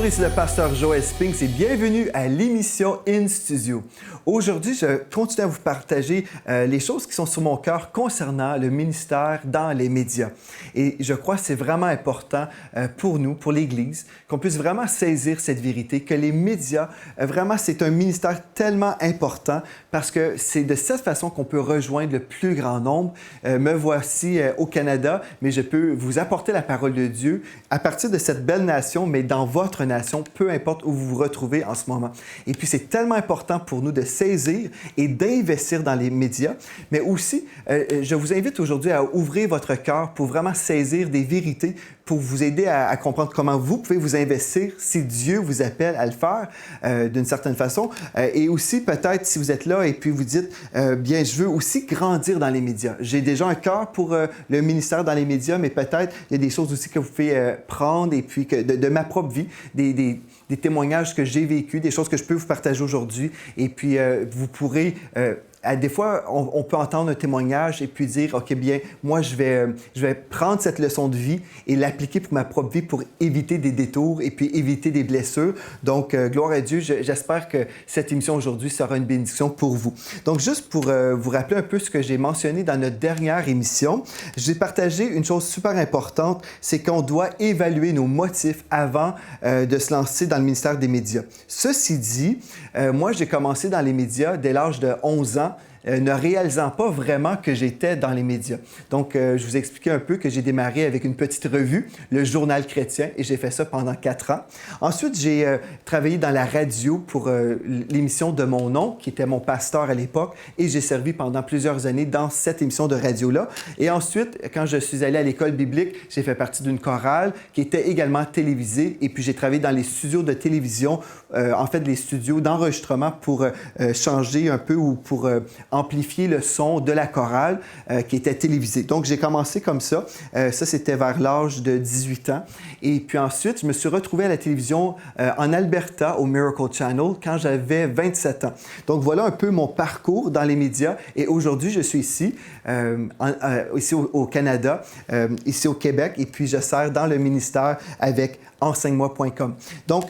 Bonjour, ici le pasteur Joel Spinks et bienvenue à l'émission In Studio. Aujourd'hui, je continue à vous partager les choses qui sont sur mon cœur concernant le ministère dans les médias. Et je crois que c'est vraiment important pour nous, pour l'Église, qu'on puisse vraiment saisir cette vérité, que les médias, vraiment, c'est un ministère tellement important parce que c'est de cette façon qu'on peut rejoindre le plus grand nombre. Me voici au Canada, mais je peux vous apporter la parole de Dieu à partir de cette belle nation, mais dans votre nation, peu importe où vous vous retrouvez en ce moment. Et puis, c'est tellement important pour nous de saisir et d'investir dans les médias, mais aussi, je vous invite aujourd'hui à ouvrir votre cœur pour vraiment saisir des vérités, pour vous aider à comprendre comment vous pouvez vous investir si Dieu vous appelle à le faire d'une certaine façon. Et aussi, peut-être, si vous êtes là et puis vous dites, bien, je veux aussi grandir dans les médias. J'ai déjà un cœur pour le ministère dans les médias, mais peut-être il y a des choses aussi que vous pouvez prendre et puis que de ma propre vie, des témoignages que j'ai vécus, des choses que je peux vous partager aujourd'hui. Et puis, vous pourrez... des fois, on peut entendre un témoignage et puis dire, OK, bien, moi, je vais prendre cette leçon de vie et l'appliquer pour ma propre vie pour éviter des détours et puis éviter des blessures. Donc, gloire à Dieu, j'espère que cette émission aujourd'hui sera une bénédiction pour vous. Donc, juste pour vous rappeler un peu ce que j'ai mentionné dans notre dernière émission, j'ai partagé une chose super importante, c'est qu'on doit évaluer nos motifs avant de se lancer dans le ministère des médias. Ceci dit, moi, j'ai commencé dans les médias dès l'âge de 11 ans, ne réalisant pas vraiment que j'étais dans les médias. Donc, je vous ai expliqué un peu que j'ai démarré avec une petite revue, le Journal chrétien, et j'ai fait ça pendant 4 ans. Ensuite, j'ai travaillé dans la radio pour l'émission de mon oncle, qui était mon pasteur à l'époque, et j'ai servi pendant plusieurs années dans cette émission de radio-là. Et ensuite, quand je suis allé à l'école biblique, j'ai fait partie d'une chorale qui était également télévisée, et puis j'ai travaillé dans les studios de télévision, en fait, les studios d'enregistrement pour changer un peu ou pour amplifier le son de la chorale qui était télévisée. Donc, j'ai commencé comme ça. Ça, c'était vers l'âge de 18 ans. Et puis ensuite, je me suis retrouvé à la télévision en Alberta, au Miracle Channel, quand j'avais 27 ans. Donc, voilà un peu mon parcours dans les médias. Et aujourd'hui, je suis ici, ici au Canada, ici au Québec, et puis je sers dans le ministère avec enseigne-moi.com. Donc,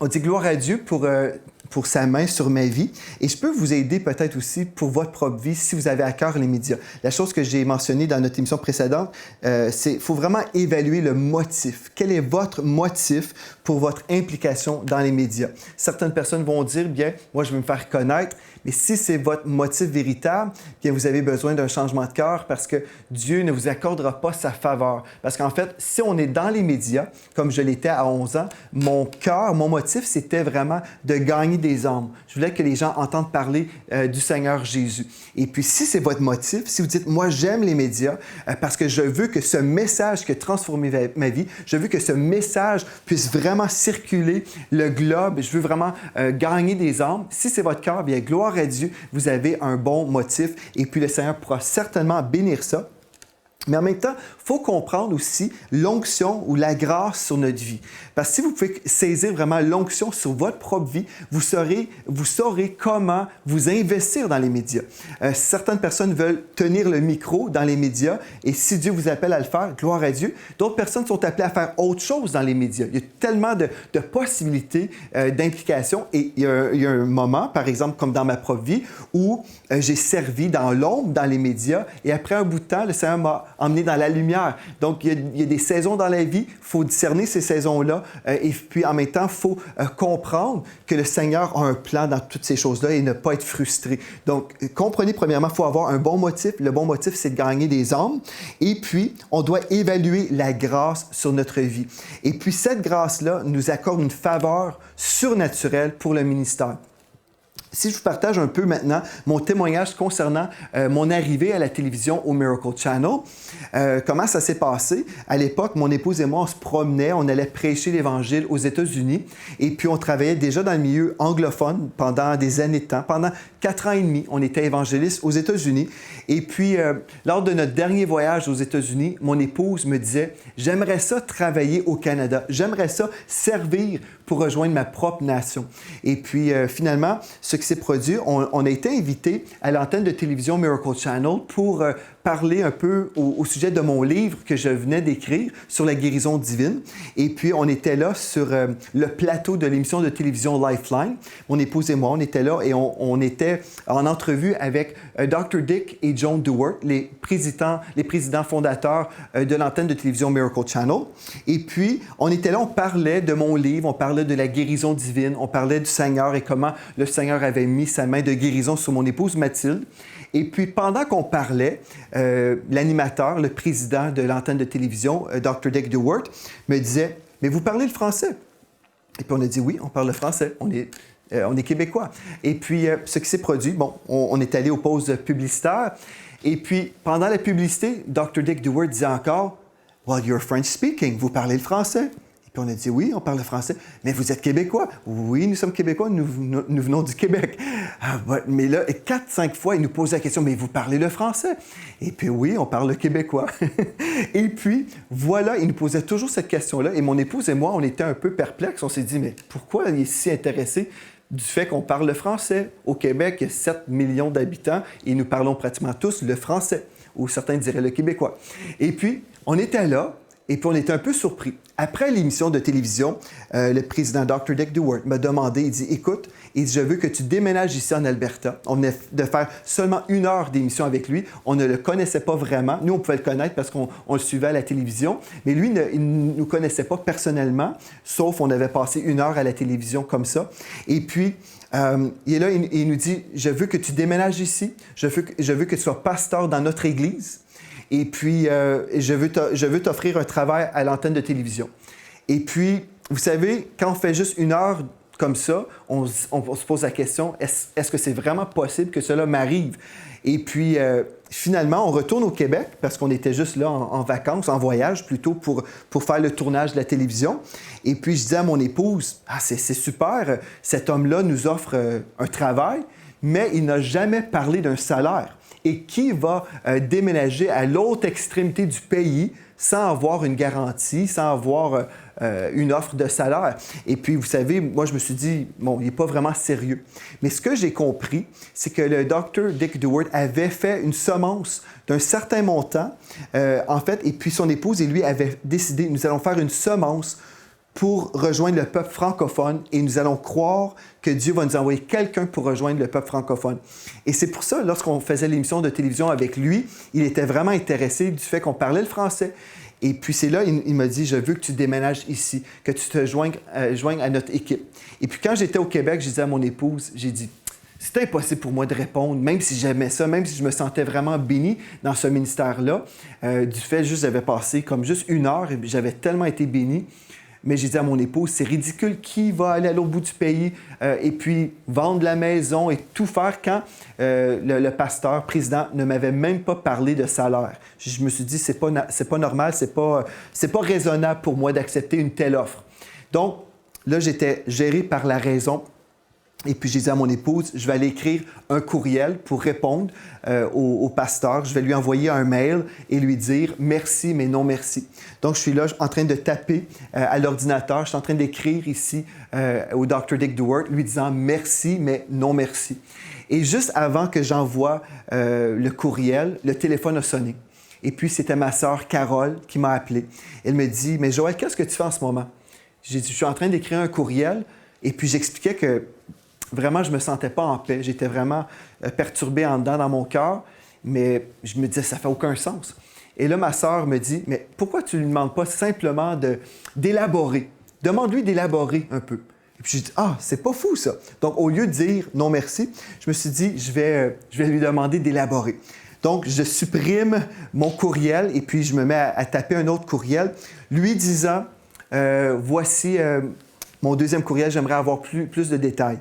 on dit gloire à Dieu pour sa main sur ma vie. Et je peux vous aider peut-être aussi pour votre propre vie si vous avez à cœur les médias. La chose que j'ai mentionnée dans notre émission précédente, c'est qu'il faut vraiment évaluer le motif. Quel est votre motif pour votre implication dans les médias? Certaines personnes vont dire, bien, moi, je veux me faire connaître, mais si c'est votre motif véritable, bien, vous avez besoin d'un changement de cœur parce que Dieu ne vous accordera pas sa faveur. Parce qu'en fait, si on est dans les médias, comme je l'étais à 11 ans, mon cœur, mon motif, c'était vraiment de gagner des âmes. Je voulais que les gens entendent parler du Seigneur Jésus. Et puis, si c'est votre motif, si vous dites, moi, j'aime les médias parce que je veux que ce message qui a transformé ma vie, je veux que ce message puisse vraiment circuler le globe, je veux vraiment gagner des âmes. Si c'est votre cœur, bien, gloire à Dieu, vous avez un bon motif et puis le Seigneur pourra certainement bénir ça. Mais en même temps, il faut comprendre aussi l'onction ou la grâce sur notre vie. Parce que si vous pouvez saisir vraiment l'onction sur votre propre vie, vous saurez comment vous investir dans les médias. Certaines personnes veulent tenir le micro dans les médias et si Dieu vous appelle à le faire, gloire à Dieu. D'autres personnes sont appelées à faire autre chose dans les médias. Il y a tellement de possibilités d'implication et il y a un moment, par exemple, comme dans ma propre vie, où j'ai servi dans l'ombre, dans les médias et après un bout de temps, le Seigneur m'a emmené dans la lumière. Donc, il y a des saisons dans la vie, il faut discerner ces saisons-là et puis en même temps, il faut comprendre que le Seigneur a un plan dans toutes ces choses-là et ne pas être frustré. Donc, comprenez premièrement, il faut avoir un bon motif. Le bon motif, c'est de gagner des âmes et puis, on doit évaluer la grâce sur notre vie. Et puis, cette grâce-là nous accorde une faveur surnaturelle pour le ministère. Si je vous partage un peu maintenant mon témoignage concernant mon arrivée à la télévision au Miracle Channel, comment ça s'est passé? À l'époque, mon épouse et moi, on se promenait, on allait prêcher l'Évangile aux États-Unis et puis on travaillait déjà dans le milieu anglophone pendant des années de temps. Pendant 4 ans et demi, on était évangéliste aux États-Unis. Et puis, lors de notre dernier voyage aux États-Unis, mon épouse me disait « J'aimerais ça travailler au Canada. J'aimerais ça servir pour rejoindre ma propre nation. » Et puis, finalement, ce qui s'est produit, on a été invité à l'antenne de télévision Miracle Channel pour parler un peu au sujet de mon livre que je venais d'écrire sur la guérison divine. Et puis, on était là sur le plateau de l'émission de télévision Lifeline. Mon épouse et moi, on était là et on était en entrevue avec Dr. Dick et Joan Dewar, les présidents fondateurs de l'antenne de télévision Miracle Channel. Et puis, on était là, on parlait de mon livre, on parlait de la guérison divine, on parlait du Seigneur et comment le Seigneur avait mis sa main de guérison sur mon épouse Mathilde. Et puis, pendant qu'on parlait, l'animateur, le président de l'antenne de télévision, Dr. Dick Dewar, me disait « Mais vous parlez le français? » Et puis, on a dit « Oui, on parle le français. On est Québécois. » Et puis, ce qui s'est produit, bon, on est allé aux pauses publicitaires. Et puis, pendant la publicité, Dr. Dick Dewar disait encore « Well, you're French speaking. Vous parlez le français. » Puis on a dit, oui, on parle le français. Mais vous êtes Québécois. Oui, nous sommes Québécois, nous venons du Québec. Ah, mais là, 4-5 fois, il nous pose la question, mais vous parlez le français? Et puis oui, on parle le québécois. Et puis, voilà, il nous posait toujours cette question-là. Et mon épouse et moi, on était un peu perplexes. On s'est dit, mais pourquoi il est si intéressé du fait qu'on parle le français? Au Québec, il y a 7 millions d'habitants et nous parlons pratiquement tous le français, ou certains diraient le québécois. Et puis, on était là. Et puis, on était un peu surpris. Après l'émission de télévision, le président Dr. Dick Dewar m'a demandé, il dit, écoute, je veux que tu déménages ici en Alberta. On venait de faire seulement 1 heure d'émission avec lui. On ne le connaissait pas vraiment. Nous, on pouvait le connaître parce qu'on le suivait à la télévision. Mais lui, il ne nous connaissait pas personnellement, sauf on avait passé 1 heure à la télévision comme ça. Et puis, il est là, il nous dit, je veux que tu déménages ici. Je veux que tu sois pasteur dans notre église. Et puis, je veux t'offrir un travail à l'antenne de télévision. Et puis, vous savez, quand on fait juste 1 heure comme ça, on se pose la question, est-ce que c'est vraiment possible que cela m'arrive? Et puis, finalement, on retourne au Québec parce qu'on était juste là en vacances, en voyage plutôt, pour faire le tournage de la télévision. Et puis, je disais à mon épouse, « Ah, c'est super, cet homme-là nous offre un travail, mais il n'a jamais parlé d'un salaire. Et qui va déménager à l'autre extrémité du pays sans avoir une garantie, sans avoir une offre de salaire? » Et puis, vous savez, moi, je me suis dit, bon, il n'est pas vraiment sérieux. Mais ce que j'ai compris, c'est que le Dr. Dick Dewar avait fait une semence d'un certain montant, en fait, et puis son épouse et lui avaient décidé, nous allons faire une semence pour rejoindre le peuple francophone et nous allons croire que Dieu va nous envoyer quelqu'un pour rejoindre le peuple francophone. Et c'est pour ça, lorsqu'on faisait l'émission de télévision avec lui, il était vraiment intéressé du fait qu'on parlait le français. Et puis c'est là, il m'a dit, je veux que tu déménages ici, que tu te joignes à notre équipe. Et puis quand j'étais au Québec, je disais à mon épouse, j'ai dit, c'était impossible pour moi de répondre, même si j'aimais ça, même si je me sentais vraiment béni dans ce ministère-là, du fait juste j'avais passé comme juste 1 heure et j'avais tellement été béni. Mais j'ai dit à mon épouse, c'est ridicule, qui va aller à l'autre bout du pays et puis vendre la maison et tout faire quand le pasteur, président, ne m'avait même pas parlé de salaire. Je me suis dit, c'est pas normal, c'est pas raisonnable pour moi d'accepter une telle offre. Donc, là, j'étais géré par la raison. Et puis, j'ai dit à mon épouse, je vais aller écrire un courriel pour répondre au pasteur. Je vais lui envoyer un mail et lui dire « merci, mais non merci ». Donc, je suis là en train de taper à l'ordinateur. Je suis en train d'écrire ici au Dr. Dick Dewar, lui disant « merci, mais non merci ». Et juste avant que j'envoie le courriel, le téléphone a sonné. Et puis, c'était ma sœur Carole qui m'a appelé. Elle me dit « Mais Joël, qu'est-ce que tu fais en ce moment? » J'ai dit « Je suis en train d'écrire un courriel. » Et puis, j'expliquais que vraiment, je ne me sentais pas en paix. J'étais vraiment perturbé en dedans dans mon cœur, mais je me disais, ça ne fait aucun sens. Et là, ma sœur me dit, mais pourquoi tu ne lui demandes pas simplement d'élaborer? Demande-lui d'élaborer un peu. Et puis, j'ai dit, ah, c'est pas fou, ça. Donc, au lieu de dire non merci, je me suis dit, je vais lui demander d'élaborer. Donc, je supprime mon courriel et puis je me mets à taper un autre courriel, lui disant, voici mon deuxième courriel, j'aimerais avoir plus de détails.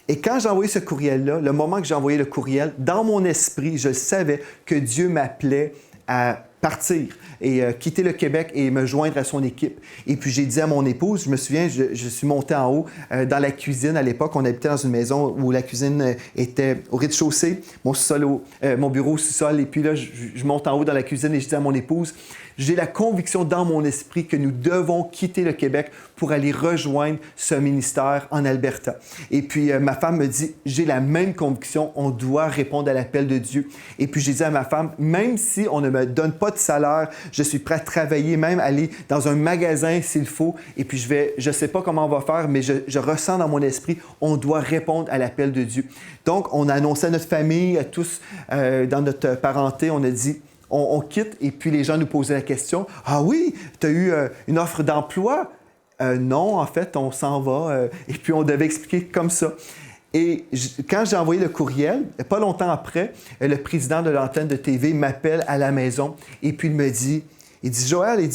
Et quand j'ai envoyé ce courriel-là, le moment que j'ai envoyé le courriel, dans mon esprit, je savais que Dieu m'appelait à partir et quitter le Québec et me joindre à son équipe. Et puis j'ai dit à mon épouse, je me souviens, je suis monté en haut dans la cuisine. À l'époque, on habitait dans une maison où la cuisine était au rez-de-chaussée, mon bureau au sous-sol. Et puis là, je monte en haut dans la cuisine et je dis à mon épouse, j'ai la conviction dans mon esprit que nous devons quitter le Québec pour aller rejoindre ce ministère en Alberta. Et puis ma femme me dit, j'ai la même conviction, on doit répondre à l'appel de Dieu. Et puis j'ai dit à ma femme, même si on ne me donne pas de salaire, je suis prêt à travailler, même aller dans un magasin s'il faut. Et puis je ne sais pas comment on va faire, mais je ressens dans mon esprit, on doit répondre à l'appel de Dieu. Donc on a annoncé à notre famille, à tous dans notre parenté, on a dit, on quitte, et puis les gens nous posaient la question, « Ah oui, tu as eu une offre d'emploi? » Non, en fait, on s'en va. Et puis on devait expliquer comme ça. Et quand j'ai envoyé le courriel, pas longtemps après, le président de l'antenne de TV m'appelle à la maison, et puis il me dit, Joël,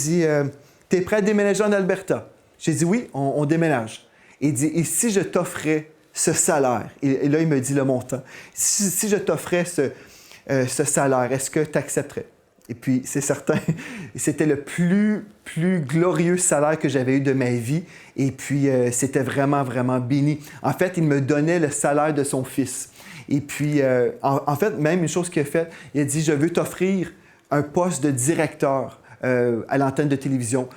t'es prêt à déménager en Alberta? J'ai dit, oui, on déménage. Il dit, et si je t'offrais ce salaire? Et là, il me dit le montant. Si je t'offrais ce salaire, est-ce que tu accepterais? Et puis, c'est certain, c'était le plus glorieux salaire que j'avais eu de ma vie. Et puis, c'était vraiment, vraiment béni. En fait, il me donnait le salaire de son fils. Et puis, en fait, même une chose qu'il a faite, il a dit, je veux t'offrir un poste de directeur à l'antenne de télévision.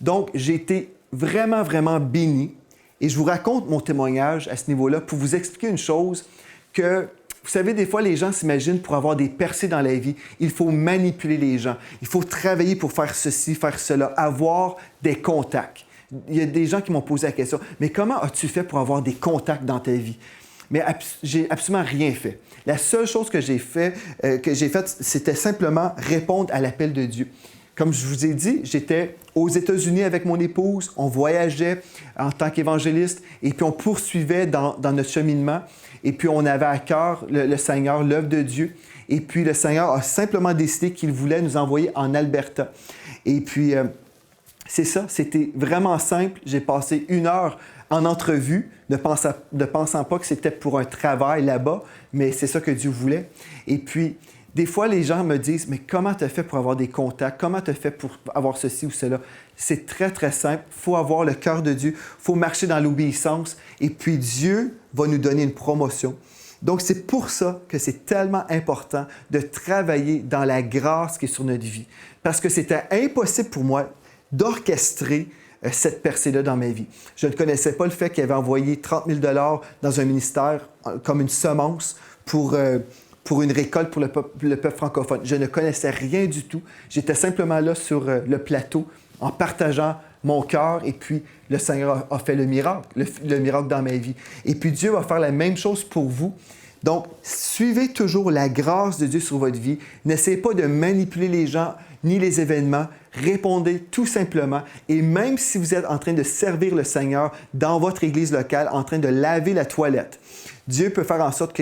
Donc, j'ai été vraiment, vraiment béni. Et je vous raconte mon témoignage à ce niveau-là pour vous expliquer une chose que... Vous savez, des fois, les gens s'imaginent pour avoir des percées dans la vie, il faut manipuler les gens. Il faut travailler pour faire ceci, faire cela, avoir des contacts. Il y a des gens qui m'ont posé la question, mais comment as-tu fait pour avoir des contacts dans ta vie? Mais j'ai absolument rien fait. La seule chose que j'ai faite, c'était simplement répondre à l'appel de Dieu. Comme je vous ai dit, j'étais aux États-Unis avec mon épouse, on voyageait en tant qu'évangéliste et puis on poursuivait dans notre cheminement. Et puis on avait à cœur le Seigneur, l'œuvre de Dieu. Et puis le Seigneur a simplement décidé qu'il voulait nous envoyer en Alberta. Et puis c'est ça, c'était vraiment simple. J'ai passé 1 heure en entrevue, ne pensant pas que c'était pour un travail là-bas, mais c'est ça que Dieu voulait. Et puis, des fois, les gens me disent, mais comment tu as fait pour avoir des contacts? Comment tu as fait pour avoir ceci ou cela? C'est très, très simple. Il faut avoir le cœur de Dieu. Il faut marcher dans l'obéissance. Et puis, Dieu va nous donner une promotion. Donc, c'est pour ça que c'est tellement important de travailler dans la grâce qui est sur notre vie. Parce que c'était impossible pour moi d'orchestrer cette percée-là dans ma vie. Je ne connaissais pas le fait qu'il avait envoyé 30 000 $ dans un ministère comme une semence pour une récolte pour le peuple francophone. Je ne connaissais rien du tout. J'étais simplement là sur le plateau en partageant mon cœur et puis le Seigneur a fait le miracle dans ma vie. Et puis Dieu va faire la même chose pour vous. Donc, suivez toujours la grâce de Dieu sur votre vie. N'essayez pas de manipuler les gens ni les événements. Répondez tout simplement. Et même si vous êtes en train de servir le Seigneur dans votre église locale, en train de laver la toilette, Dieu peut faire en sorte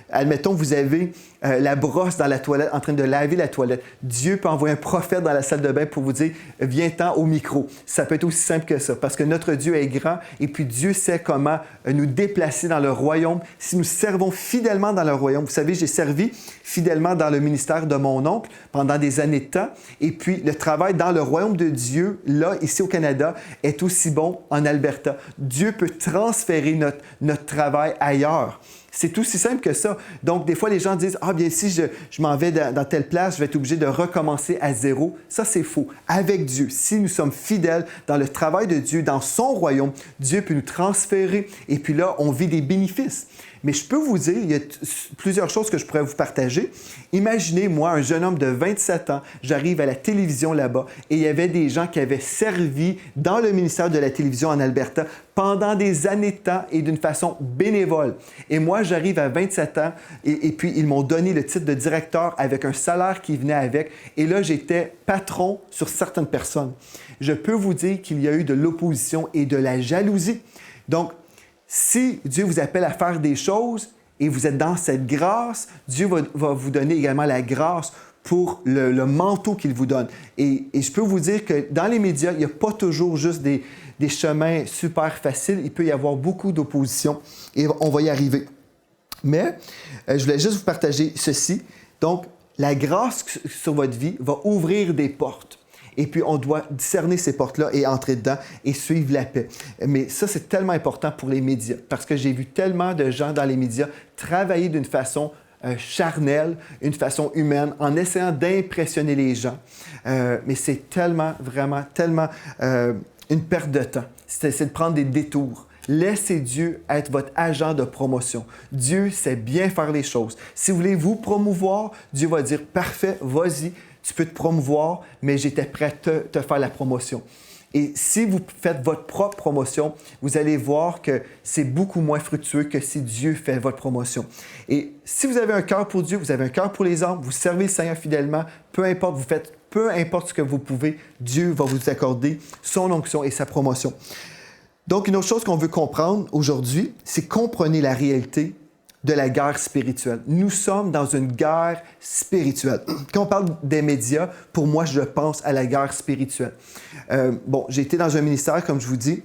admettons, vous avez la brosse dans la toilette, en train de laver la toilette. Dieu peut envoyer un prophète dans la salle de bain pour vous dire « Viens-t'en au micro ». Ça peut être aussi simple que ça, parce que notre Dieu est grand et puis Dieu sait comment nous déplacer dans le royaume si nous servons fidèlement dans le royaume. Vous savez, j'ai servi fidèlement dans le ministère de mon oncle pendant des années de temps et puis le travail dans le royaume de Dieu, là, ici au Canada, est aussi bon en Alberta. Dieu peut transférer notre travail ailleurs. C'est aussi simple que ça. Donc, des fois, les gens disent « Ah bien, si je m'en vais dans telle place, je vais être obligé de recommencer à zéro. » Ça, c'est faux. Avec Dieu, si nous sommes fidèles dans le travail de Dieu, dans son royaume, Dieu peut nous transférer et puis là, on vit des bénéfices. Mais je peux vous dire, il y a plusieurs choses que je pourrais vous partager. Imaginez, moi, un jeune homme de 27 ans, j'arrive à la télévision là-bas et il y avait des gens qui avaient servi dans le ministère de la télévision en Alberta pendant des années de temps et d'une façon bénévole. Et moi, j'arrive à 27 ans et puis ils m'ont donné le titre de directeur avec un salaire qui venait avec. Et là, j'étais patron sur certaines personnes. Je peux vous dire qu'il y a eu de l'opposition et de la jalousie. Donc, si Dieu vous appelle à faire des choses et vous êtes dans cette grâce, Dieu va vous donner également la grâce pour le manteau qu'il vous donne. Et je peux vous dire que dans les médias, il n'y a pas toujours juste des chemins super faciles. Il peut y avoir beaucoup d'opposition et on va y arriver. Mais je voulais juste vous partager ceci. Donc, la grâce sur votre vie va ouvrir des portes. Et puis, on doit discerner ces portes-là et entrer dedans et suivre la paix. Mais ça, c'est tellement important pour les médias parce que j'ai vu tellement de gens dans les médias travailler d'une façon charnelle, une façon humaine, en essayant d'impressionner les gens. Mais c'est tellement, vraiment, tellement une perte de temps. C'est de prendre des détours. Laissez Dieu être votre agent de promotion. Dieu sait bien faire les choses. Si vous voulez vous promouvoir, Dieu va dire « Parfait, vas-y, tu peux te promouvoir, mais j'étais prêt à te faire la promotion. » Et si vous faites votre propre promotion, vous allez voir que c'est beaucoup moins fructueux que si Dieu fait votre promotion. Et si vous avez un cœur pour Dieu, vous avez un cœur pour les hommes, vous servez le Seigneur fidèlement, peu importe, vous faites peu importe ce que vous pouvez, Dieu va vous accorder son onction et sa promotion. Donc, une autre chose qu'on veut comprendre aujourd'hui, c'est comprenez la réalité de la guerre spirituelle. Nous sommes dans une guerre spirituelle. Quand on parle des médias, pour moi, je pense à la guerre spirituelle. J'ai été dans un ministère, comme je vous dis,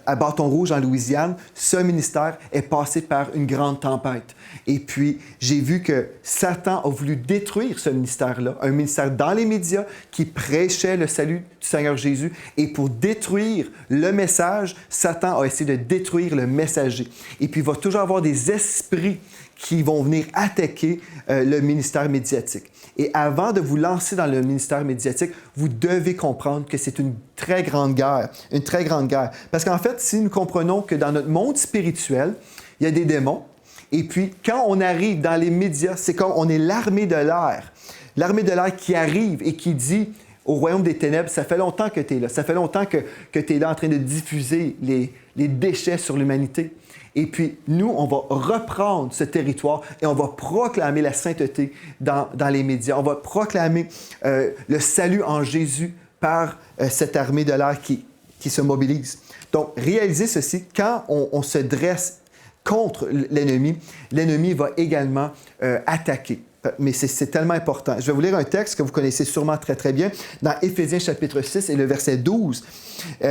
à Bâton-Rouge, en Louisiane. Ce ministère est passé par une grande tempête. Et puis, j'ai vu que Satan a voulu détruire ce ministère-là, un ministère dans les médias qui prêchait le salut du Seigneur Jésus. Et pour détruire le message, Satan a essayé de détruire le messager. Et puis, il va toujours avoir des esprits qui vont venir attaquer le ministère médiatique. Et avant de vous lancer dans le ministère médiatique, vous devez comprendre que c'est une très grande guerre, une très grande guerre. Parce qu'en fait, si nous comprenons que dans notre monde spirituel, il y a des démons, et puis quand on arrive dans les médias, c'est comme on est l'armée de l'air. L'armée de l'air qui arrive et qui dit au royaume des ténèbres, ça fait longtemps que tu es là, ça fait longtemps que tu es là en train de diffuser les déchets sur l'humanité. Et puis, nous, on va reprendre ce territoire et on va proclamer la sainteté dans les médias. On va proclamer le salut en Jésus par cette armée de l'air qui se mobilise. Donc, réalisez ceci, quand on se dresse contre l'ennemi, l'ennemi va également attaquer. Mais c'est tellement important. Je vais vous lire un texte que vous connaissez sûrement très, très bien. Dans Éphésiens chapitre 6 et le verset 12,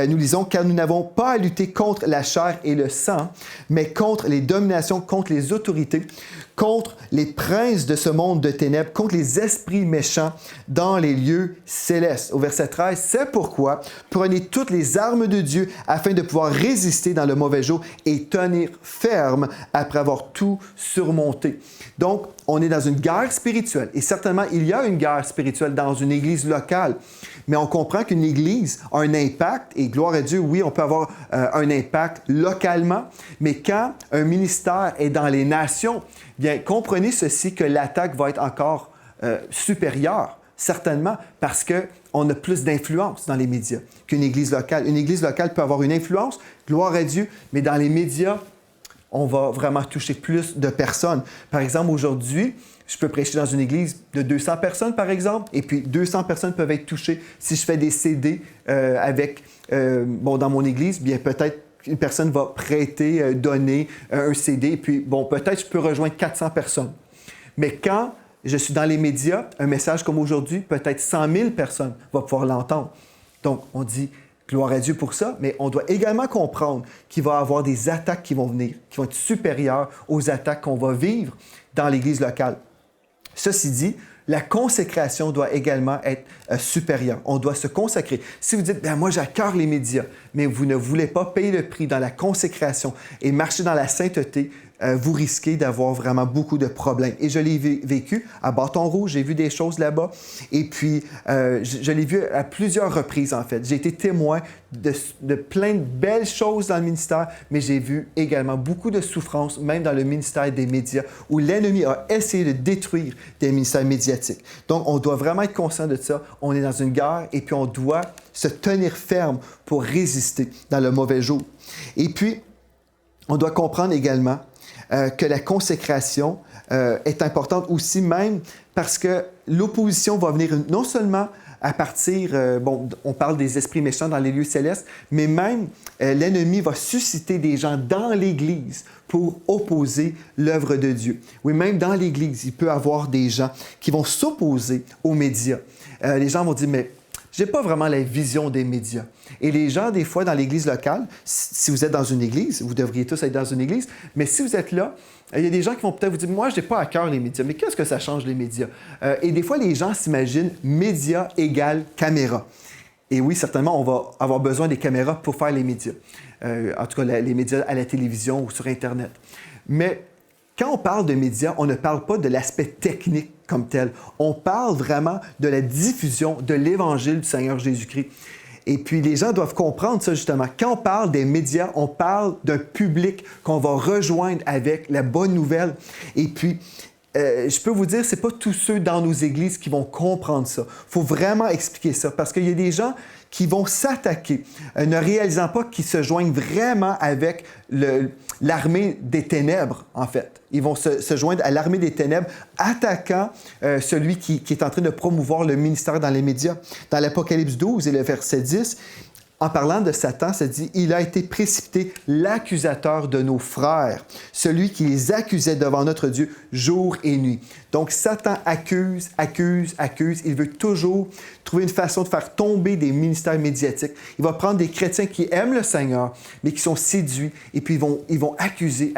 nous lisons « Car nous n'avons pas à lutter contre la chair et le sang, mais contre les dominations, contre les autorités, contre les princes de ce monde de ténèbres, contre les esprits méchants dans les lieux célestes. » Au verset 13, « C'est pourquoi prenez toutes les armes de Dieu afin de pouvoir résister dans le mauvais jour et tenir ferme après avoir tout surmonté. » Donc, on est dans une guerre spirituelle. Et certainement, il y a une guerre spirituelle dans une église locale. Mais on comprend qu'une église a un impact, et gloire à Dieu, oui, on peut avoir un impact localement, mais quand un ministère est dans les nations, bien, comprenez ceci, que l'attaque va être encore supérieure, certainement, parce qu'on a plus d'influence dans les médias qu'une église locale. Une église locale peut avoir une influence, gloire à Dieu, mais dans les médias, on va vraiment toucher plus de personnes. Par exemple, aujourd'hui, je peux prêcher dans une église de 200 personnes, par exemple, et puis 200 personnes peuvent être touchées. Si je fais des CD dans mon église, bien peut-être une personne va prêter, donner un CD, et puis peut-être je peux rejoindre 400 personnes. Mais quand je suis dans les médias, un message comme aujourd'hui, peut-être 100 000 personnes vont pouvoir l'entendre. Donc, on dit gloire à Dieu pour ça, mais on doit également comprendre qu'il va y avoir des attaques qui vont venir, qui vont être supérieures aux attaques qu'on va vivre dans l'Église locale. Ceci dit, la consécration doit également être supérieure. On doit se consacrer. Si vous dites, « moi, j'accorde les médias », mais vous ne voulez pas payer le prix dans la consécration et marcher dans la sainteté, vous risquez d'avoir vraiment beaucoup de problèmes. Et je l'ai vécu à Bâton-Rouge, j'ai vu des choses là-bas. Et puis, je l'ai vu à plusieurs reprises, en fait. J'ai été témoin de plein de belles choses dans le ministère, mais j'ai vu également beaucoup de souffrances, même dans le ministère des médias, où l'ennemi a essayé de détruire des ministères médiatiques. Donc, on doit vraiment être conscient de ça. On est dans une guerre et puis on doit se tenir ferme pour résister dans le mauvais jour. Et puis, on doit comprendre également que la consécration est importante aussi, même parce que l'opposition va venir non seulement à partir, on parle des esprits méchants dans les lieux célestes, mais même l'ennemi va susciter des gens dans l'Église pour opposer l'œuvre de Dieu. Oui, même dans l'Église, il peut y avoir des gens qui vont s'opposer aux médias. Les gens vont dire, mais j'ai pas vraiment la vision des médias. Et les gens, des fois, dans l'Église locale, si vous êtes dans une Église, vous devriez tous être dans une Église, mais si vous êtes là, il y a des gens qui vont peut-être vous dire, moi, je n'ai pas à cœur les médias. Mais qu'est-ce que ça change, les médias? Et des fois, les gens s'imaginent médias égale caméra. Et oui, certainement, on va avoir besoin des caméras pour faire les médias. En tout cas, les médias à la télévision ou sur Internet. Mais quand on parle de médias, on ne parle pas de l'aspect technique comme tel. On parle vraiment de la diffusion de l'Évangile du Seigneur Jésus-Christ. Et puis, les gens doivent comprendre ça, justement. Quand on parle des médias, on parle d'un public qu'on va rejoindre avec la bonne nouvelle. Et puis, je peux vous dire, ce n'est pas tous ceux dans nos églises qui vont comprendre ça. Il faut vraiment expliquer ça, parce qu'il y a des gens qui vont s'attaquer, ne réalisant pas qu'ils se joignent vraiment avec l'armée des ténèbres, en fait. Ils vont se joindre à l'armée des ténèbres, attaquant celui qui est en train de promouvoir le ministère dans les médias. Dans l'Apocalypse 12 et le verset 10, en parlant de Satan, ça dit « Il a été précipité l'accusateur de nos frères, celui qui les accusait devant notre Dieu jour et nuit. » Donc, Satan accuse. Il veut toujours trouver une façon de faire tomber des ministères médiatiques. Il va prendre des chrétiens qui aiment le Seigneur, mais qui sont séduits, et puis ils vont accuser.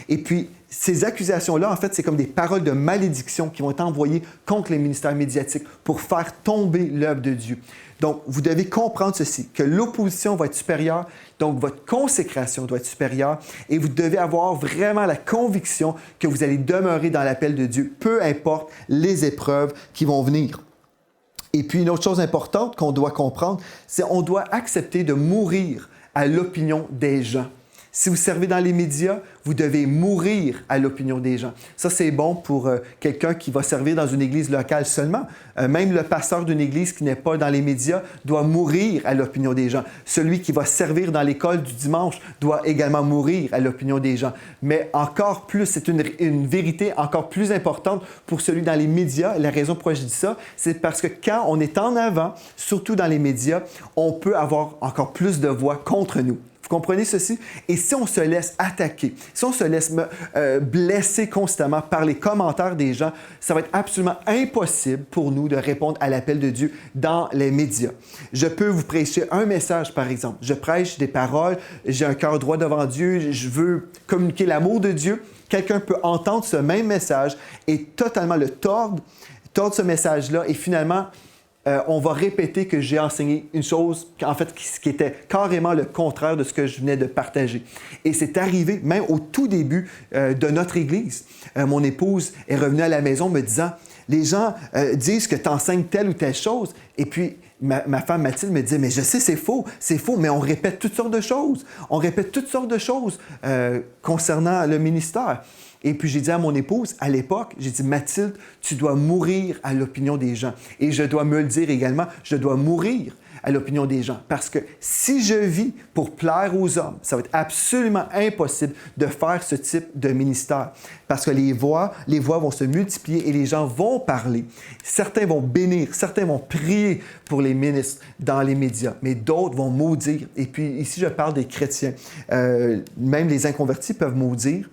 Et puis, ces accusations-là, en fait, c'est comme des paroles de malédiction qui vont être envoyées contre les ministères médiatiques pour faire tomber l'œuvre de Dieu. Donc, vous devez comprendre ceci, que l'opposition va être supérieure, donc votre consécration doit être supérieure, et vous devez avoir vraiment la conviction que vous allez demeurer dans l'appel de Dieu, peu importe les épreuves qui vont venir. Et puis, une autre chose importante qu'on doit comprendre, c'est qu'on doit accepter de mourir à l'opinion des gens. Si vous servez dans les médias, vous devez mourir à l'opinion des gens. Ça, c'est bon pour quelqu'un qui va servir dans une église locale seulement. Même le pasteur d'une église qui n'est pas dans les médias doit mourir à l'opinion des gens. Celui qui va servir dans l'école du dimanche doit également mourir à l'opinion des gens. Mais encore plus, c'est une vérité encore plus importante pour celui dans les médias. La raison pourquoi je dis ça, c'est parce que quand on est en avant, surtout dans les médias, on peut avoir encore plus de voix contre nous. Vous comprenez ceci? Et si on se laisse attaquer, si on se laisse blesser constamment par les commentaires des gens, ça va être absolument impossible pour nous de répondre à l'appel de Dieu dans les médias. Je peux vous prêcher un message, par exemple. Je prêche des paroles, j'ai un cœur droit devant Dieu, je veux communiquer l'amour de Dieu. Quelqu'un peut entendre ce même message et totalement le tordre ce message-là et finalement, on va répéter que j'ai enseigné une chose, en fait, qui était carrément le contraire de ce que je venais de partager. Et c'est arrivé même au tout début de notre Église. Mon épouse est revenue à la maison me disant, les gens disent que tu enseignes telle ou telle chose. Et puis, ma femme Mathilde me disait, mais je sais, c'est faux, mais on répète toutes sortes de choses. On répète toutes sortes de choses concernant le ministère. Et puis, j'ai dit à mon épouse, à l'époque, j'ai dit, Mathilde, tu dois mourir à l'opinion des gens. Et je dois me le dire également, je dois mourir à l'opinion des gens. Parce que si je vis pour plaire aux hommes, ça va être absolument impossible de faire ce type de ministère. Parce que les voix vont se multiplier et les gens vont parler. Certains vont bénir, certains vont prier pour les ministres dans les médias, mais d'autres vont maudire. Et puis ici, je parle des chrétiens. Même les inconvertis peuvent maudire.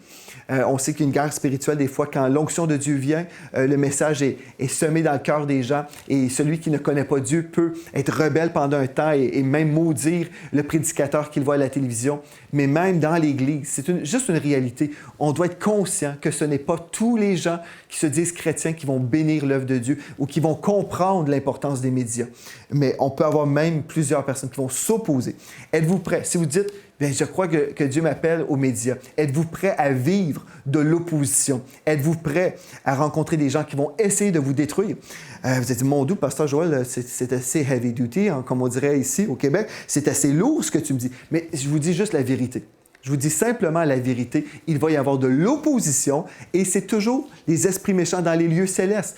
On sait qu'il y a une guerre spirituelle des fois quand l'onction de Dieu vient, le message est semé dans le cœur des gens et celui qui ne connaît pas Dieu peut être rebelle pendant un temps et même maudire le prédicateur qu'il voit à la télévision. Mais même dans l'Église, c'est juste une réalité. On doit être conscient que ce n'est pas tous les gens qui se disent chrétiens qui vont bénir l'œuvre de Dieu ou qui vont comprendre l'importance des médias. Mais on peut avoir même plusieurs personnes qui vont s'opposer. Êtes-vous prêts? Si vous dites, bien, je crois que Dieu m'appelle aux médias. Êtes-vous prêt à vivre de l'opposition? Êtes-vous prêt à rencontrer des gens qui vont essayer de vous détruire? Vous êtes dit, mon doux, Pasteur Joël, c'est assez heavy duty, hein, comme on dirait ici au Québec. C'est assez lourd ce que tu me dis. Mais je vous dis juste la vérité. Je vous dis simplement la vérité. Il va y avoir de l'opposition et c'est toujours les esprits méchants dans les lieux célestes.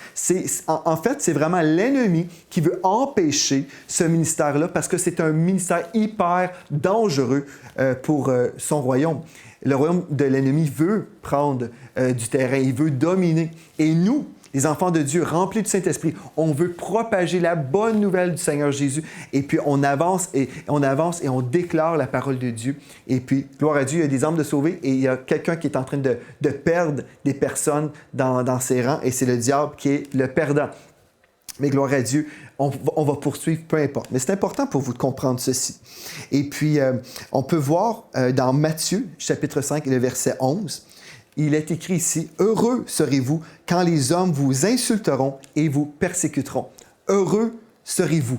En fait, c'est vraiment l'ennemi qui veut empêcher ce ministère-là parce que c'est un ministère hyper dangereux pour son royaume. Le royaume de l'ennemi veut prendre du terrain, il veut dominer. Et nous, les enfants de Dieu remplis du Saint-Esprit, on veut propager la bonne nouvelle du Seigneur Jésus. Et puis, on avance et on déclare la parole de Dieu. Et puis, gloire à Dieu, il y a des âmes de sauver et il y a quelqu'un qui est en train de perdre des personnes dans ses rangs et c'est le diable qui est le perdant. Mais gloire à Dieu, on va poursuivre, peu importe. Mais c'est important pour vous de comprendre ceci. Et puis, on peut voir dans Matthieu, chapitre 5, le verset 11, il est écrit ici, « Heureux serez-vous quand les hommes vous insulteront et vous persécuteront. » Heureux serez-vous.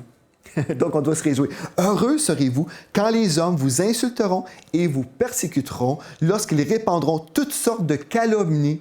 Donc, on doit se réjouir. « Heureux serez-vous quand les hommes vous insulteront et vous persécuteront lorsqu'ils répandront toutes sortes de calomnies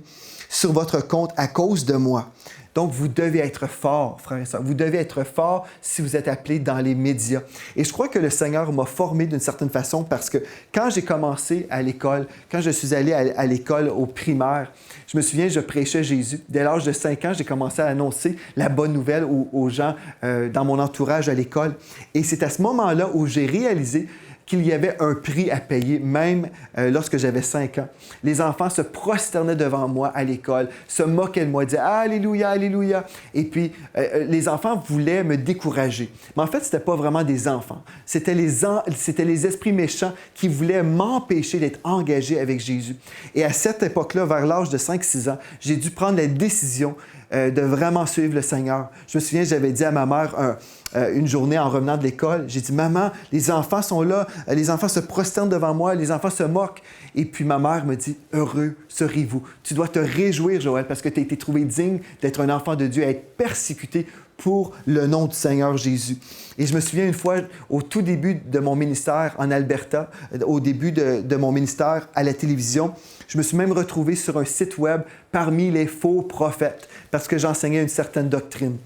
sur votre compte à cause de moi. » Donc, vous devez être fort, frères et sœurs. Vous devez être fort si vous êtes appelés dans les médias. Et je crois que le Seigneur m'a formé d'une certaine façon parce que quand j'ai commencé à l'école, quand je suis allé à l'école au primaire, je me souviens, je prêchais Jésus. Dès l'âge de 5 ans, j'ai commencé à annoncer la bonne nouvelle aux gens dans mon entourage à l'école. Et c'est à ce moment-là où j'ai réalisé qu'il y avait un prix à payer, même lorsque j'avais 5 ans. Les enfants se prosternaient devant moi à l'école, se moquaient de moi, disaient « Alléluia, Alléluia ». Et puis, les enfants voulaient me décourager. Mais en fait, ce n'était pas vraiment des enfants. C'était les esprits méchants qui voulaient m'empêcher d'être engagé avec Jésus. Et à cette époque-là, vers l'âge de 5-6 ans, j'ai dû prendre la décision de vraiment suivre le Seigneur. Je me souviens, j'avais dit à ma mère une journée en revenant de l'école, j'ai dit « Maman, les enfants sont là, les enfants se prosternent devant moi, les enfants se moquent. » Et puis ma mère me dit « Heureux serez-vous. Tu dois te réjouir, Joël, parce que tu as été trouvé digne d'être un enfant de Dieu, à être persécuté pour le nom du Seigneur Jésus. » Et je me souviens une fois, au tout début de mon ministère en Alberta, au début de mon ministère à la télévision, je me suis même retrouvé sur un site web parmi les faux prophètes parce que j'enseignais une certaine doctrine.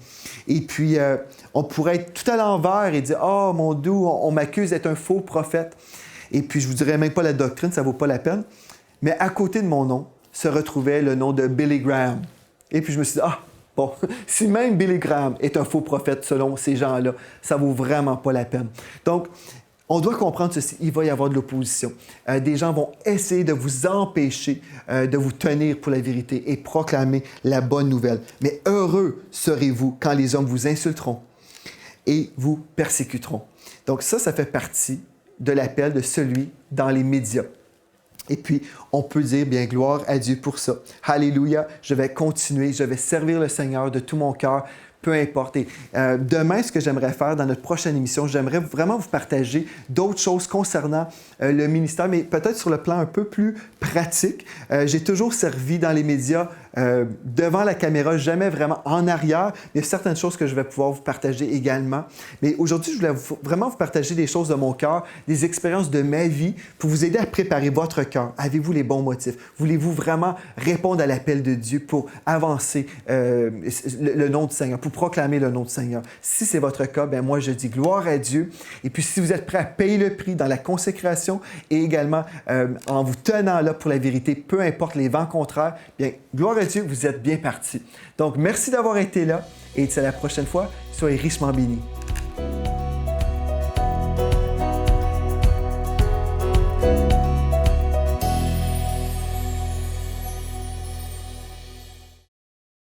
Et puis, on pourrait être tout à l'envers et dire « Oh, mon doux, on m'accuse d'être un faux prophète. » Et puis, je ne vous dirais même pas la doctrine, ça ne vaut pas la peine. Mais à côté de mon nom se retrouvait le nom de Billy Graham. Et puis, je me suis dit « Ah, bon, si même Billy Graham est un faux prophète selon ces gens-là, ça ne vaut vraiment pas la peine. » Donc, on doit comprendre ceci, il va y avoir de l'opposition. Des gens vont essayer de vous empêcher de vous tenir pour la vérité et proclamer la bonne nouvelle. Mais heureux serez-vous quand les hommes vous insulteront et vous persécuteront. Donc ça fait partie de l'appel de celui dans les médias. Et puis, on peut dire, bien, gloire à Dieu pour ça. Alléluia, je vais continuer, je vais servir le Seigneur de tout mon cœur, peu importe. Et demain, ce que j'aimerais faire dans notre prochaine émission, j'aimerais vraiment vous partager d'autres choses concernant le ministère, mais peut-être sur le plan un peu plus pratique. J'ai toujours servi dans les médias devant la caméra, jamais vraiment en arrière. Il y a certaines choses que je vais pouvoir vous partager également. Mais aujourd'hui, je voulais vraiment vous partager des choses de mon cœur, des expériences de ma vie pour vous aider à préparer votre cœur. Avez-vous les bons motifs? Voulez-vous vraiment répondre à l'appel de Dieu pour avancer le nom du Seigneur, pour proclamer le nom du Seigneur? Si c'est votre cas, bien moi je dis gloire à Dieu. Et puis si vous êtes prêt à payer le prix dans la consécration et également en vous tenant là pour la vérité, peu importe les vents contraires, bien gloire à Dieu, vous êtes bien partis. Donc merci d'avoir été là et à la prochaine fois, soyez richement bénis.